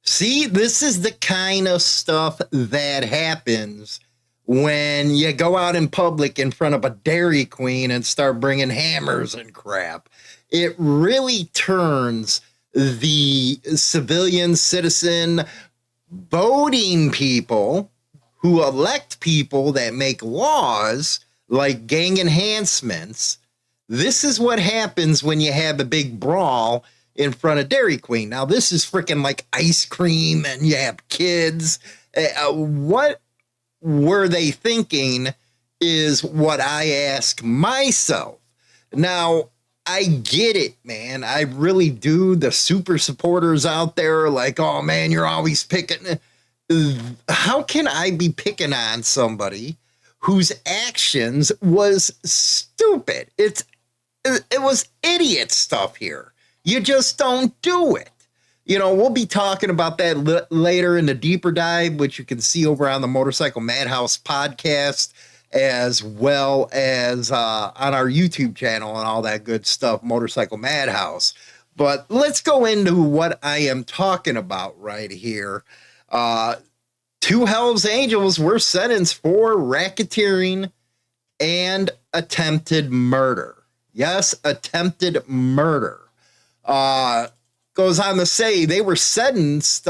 See, this is the kind of stuff that happens when you go out in public in front of a Dairy Queen and start bringing hammers and crap. It really turns the civilian citizen voting people who elect people that make laws like gang enhancements. This is what happens when you have a big brawl in front of Dairy Queen. Now, this is freaking like ice cream and you have kids. What were they thinking is what I ask myself. Now, I get it, man. I really do. The super supporters out there are like, oh, man, you're always picking. How can I be picking on somebody whose actions was stupid? It was idiot stuff here. You just don't do it. You know, we'll be talking about that later in the deeper dive, which you can see over on the Motorcycle Madhouse podcast, as well as on our YouTube channel and all that good stuff, Motorcycle Madhouse. But let's go into what I am talking about right here. Two Hells Angels were sentenced for racketeering and attempted murder. Yes, attempted murder. Goes on to say they were sentenced,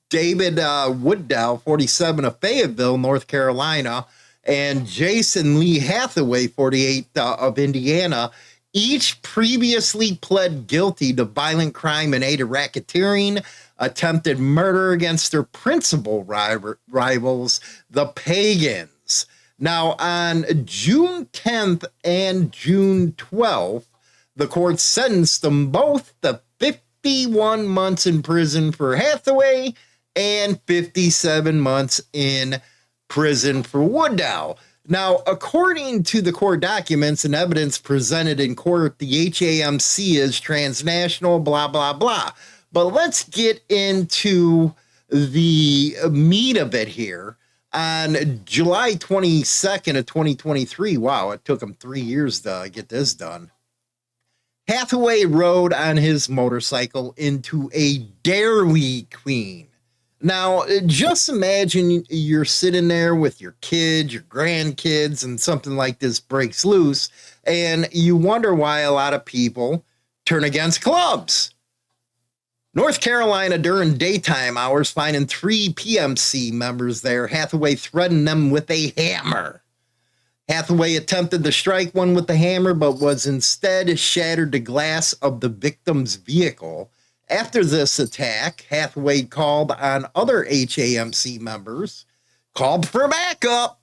David Woodall, 47, of Fayetteville, North Carolina, and Jason Lee Hathaway, 48, of Indiana, each previously pled guilty to violent crime and aid of racketeering, attempted murder against their principal rivals, the Pagans. Now, on June 10th and June 12th, the court sentenced them both to 51 months in prison for Hathaway and 57 months in prison for Woodall. Now, according to the court documents and evidence presented in court, the HAMC is transnational, blah, blah, blah. But let's get into the meat of it here. On July 22nd of 2023, wow, it took them 3 years to get this done. Hathaway rode on his motorcycle into a Dairy Queen. Now, just imagine you're sitting there with your kids, your grandkids, and something like this breaks loose, and you wonder why a lot of people turn against clubs. North Carolina, during daytime hours, finding 3 PMC members there, Hathaway threatened them with a hammer. Hathaway attempted to strike one with the hammer, but was instead shattered the glass of the victim's vehicle. After this attack, Hathaway called on other HAMC members, called for backup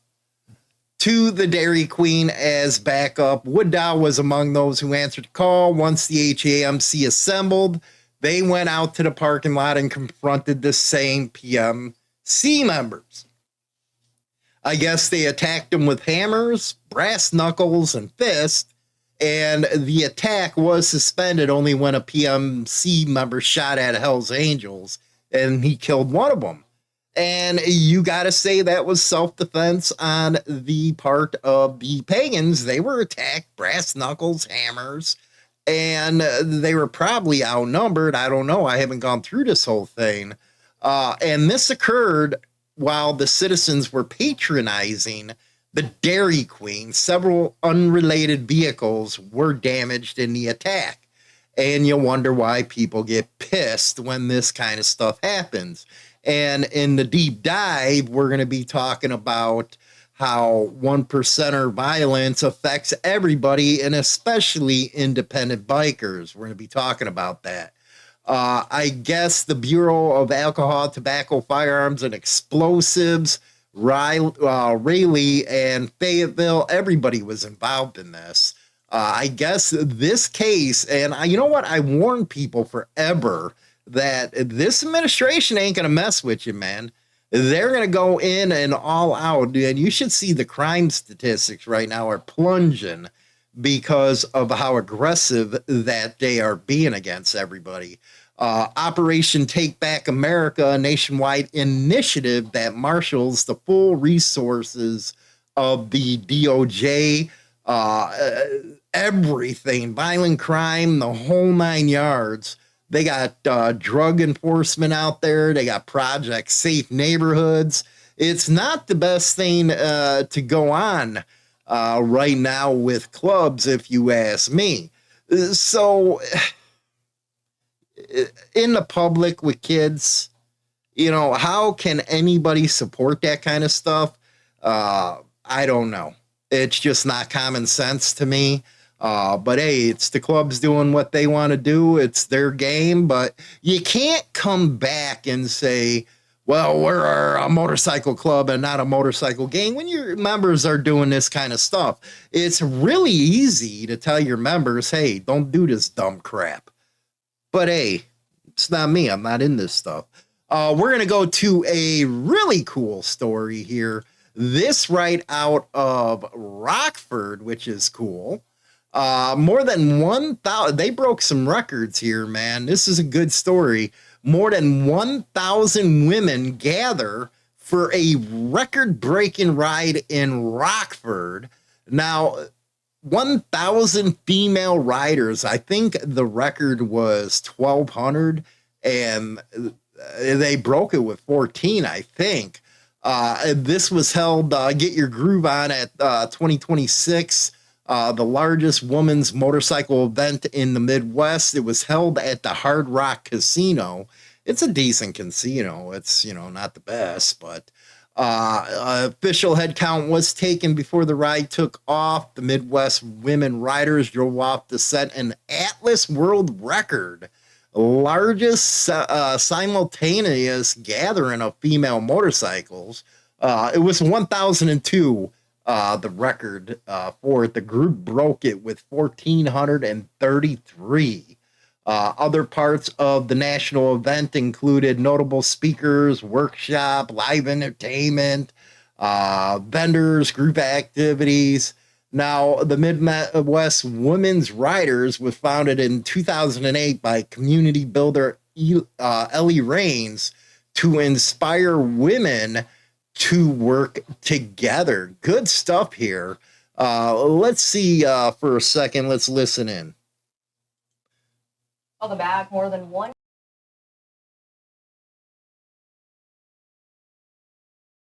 to the Dairy Queen as backup. Woodall was among those who answered the call. Once the HAMC assembled, they went out to the parking lot and confronted the same PMC members. I guess they attacked them with hammers, brass knuckles, and fists, and the attack was suspended only when a PMC member shot at Hells Angels, and he killed one of them. And you got to say that was self-defense on the part of the Pagans. They were attacked, brass knuckles, hammers, and they were probably outnumbered. I don't know. I haven't gone through this whole thing. And this occurred while the citizens were patronizing the Dairy Queen. Several unrelated vehicles were damaged in the attack. And you wonder why people get pissed when this kind of stuff happens. And in the deep dive, we're going to be talking about how 1%er violence affects everybody, and especially independent bikers. We're going to be talking about that. I guess the Bureau of Alcohol, Tobacco, Firearms, and Explosives, Raleigh, and Fayetteville, everybody was involved in this. I guess this case, and you know what? I warned people forever that this administration ain't going to mess with you, man. They're going to go in and all out. And you should see the crime statistics right now are plunging because of how aggressive that they are being against everybody. Operation Takeback America, a nationwide initiative that marshals the full resources of the DOJ, everything, violent crime, the whole 9 yards. They got drug enforcement out there. They got Project Safe Neighborhoods. It's not the best thing to go on right now with clubs, if you ask me. So, in the public with kids, you know, how can anybody support that kind of stuff? I don't know. It's just not common sense to me. But hey, it's the clubs doing what they want to do. It's their game, but you can't come back and say, well, we're a motorcycle club and not a motorcycle gang when your members are doing this kind of stuff. It's really easy to tell your members, hey, don't do this dumb crap. But hey, it's not me. I'm not in this stuff. We're going to go to a really cool story here. This right out of Rockford, which is cool. More than 1,000, they broke some records here, man. This is a good story. More than 1,000 women gather for a record-breaking ride in Rockford. Now, 1,000 female riders. I think the record was 1,200, and they broke it with 14, I think. This was held, Get Your Groove On, at 2026, the largest women's motorcycle event in the Midwest. It was held at the Hard Rock Casino. It's a decent casino. It's, you know, not the best, but official head count was taken before the ride took off. The Midwest women riders drove off to set an Atlas world record, largest simultaneous gathering of female motorcycles. It was 1,002, the record for it. The group broke it with 1,433. Other parts of the national event included notable speakers, workshop, live entertainment, vendors, group activities. Now, the Midwest Women's Riders was founded in 2008 by community builder Ellie Rains to inspire women to work together. Good stuff here. Let's see for a second. Let's listen in. The back, more than one.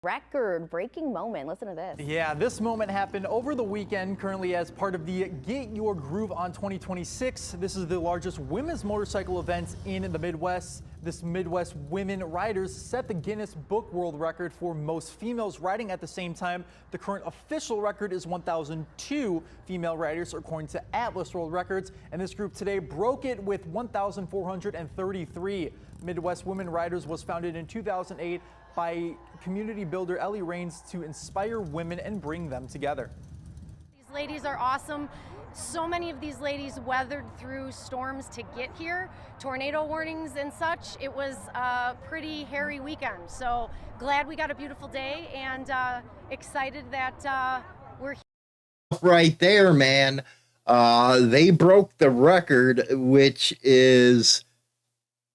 Record-breaking moment. Listen to this. Yeah, this moment happened over the weekend, currently as part of the Get Your Groove On 2026. This is the largest women's motorcycle event in the Midwest. This Midwest women riders set the Guinness Book World Record for most females riding at the same time. The current official record is 1,002 female riders according to Atlas World Records, and this group today broke it with 1,433. Midwest Women Riders was founded in 2008 by community builder Ellie Rains to inspire women and bring them together. These ladies are awesome. So many of these ladies weathered through storms to get here, tornado warnings and such. It was a pretty hairy weekend. So glad we got a beautiful day and excited that we're here. Right there, man. They broke the record, which is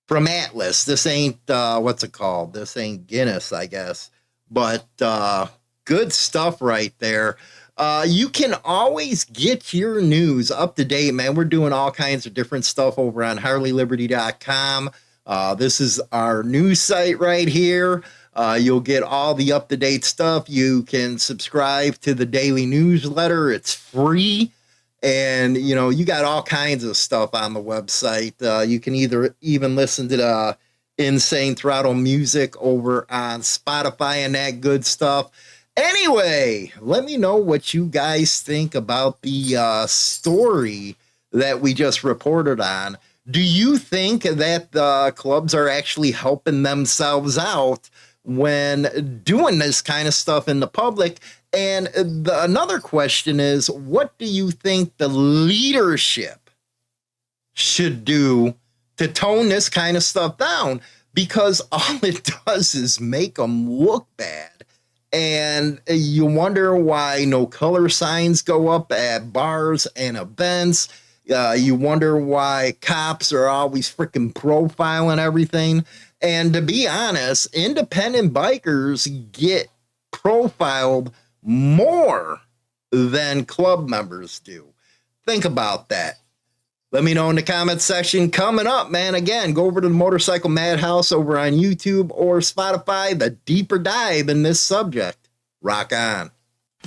from Atlas. This ain't, what's it called? This ain't Guinness, I guess. But good stuff right there. You can always get your news up to date, man. We're doing all kinds of different stuff over on HarleyLiberty.com. This is our news site right here. You'll get all the up-to-date stuff. You can subscribe to the daily newsletter. It's free. And, you know, you got all kinds of stuff on the website. You can even listen to the Insane Throttle music over on Spotify and that good stuff. Anyway, let me know what you guys think about the story that we just reported on. Do you think that the clubs are actually helping themselves out when doing this kind of stuff in the public? And another question is, what do you think the leadership should do to tone this kind of stuff down? Because all it does is make them look bad. And you wonder why no color signs go up at bars and events. You wonder why cops are always freaking profiling everything. And to be honest, independent bikers get profiled more than club members do. Think about that. Let me know in the comment section. Coming up, man, again, go over to the Motorcycle Madhouse over on YouTube or Spotify, the deeper dive in this subject. Rock on.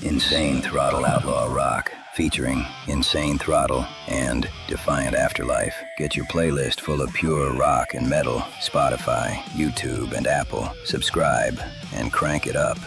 Insane Throttle Outlaw Rock, featuring Insane Throttle and Defiant Afterlife. Get your playlist full of pure rock and metal. Spotify, YouTube, and Apple. Subscribe and crank it up.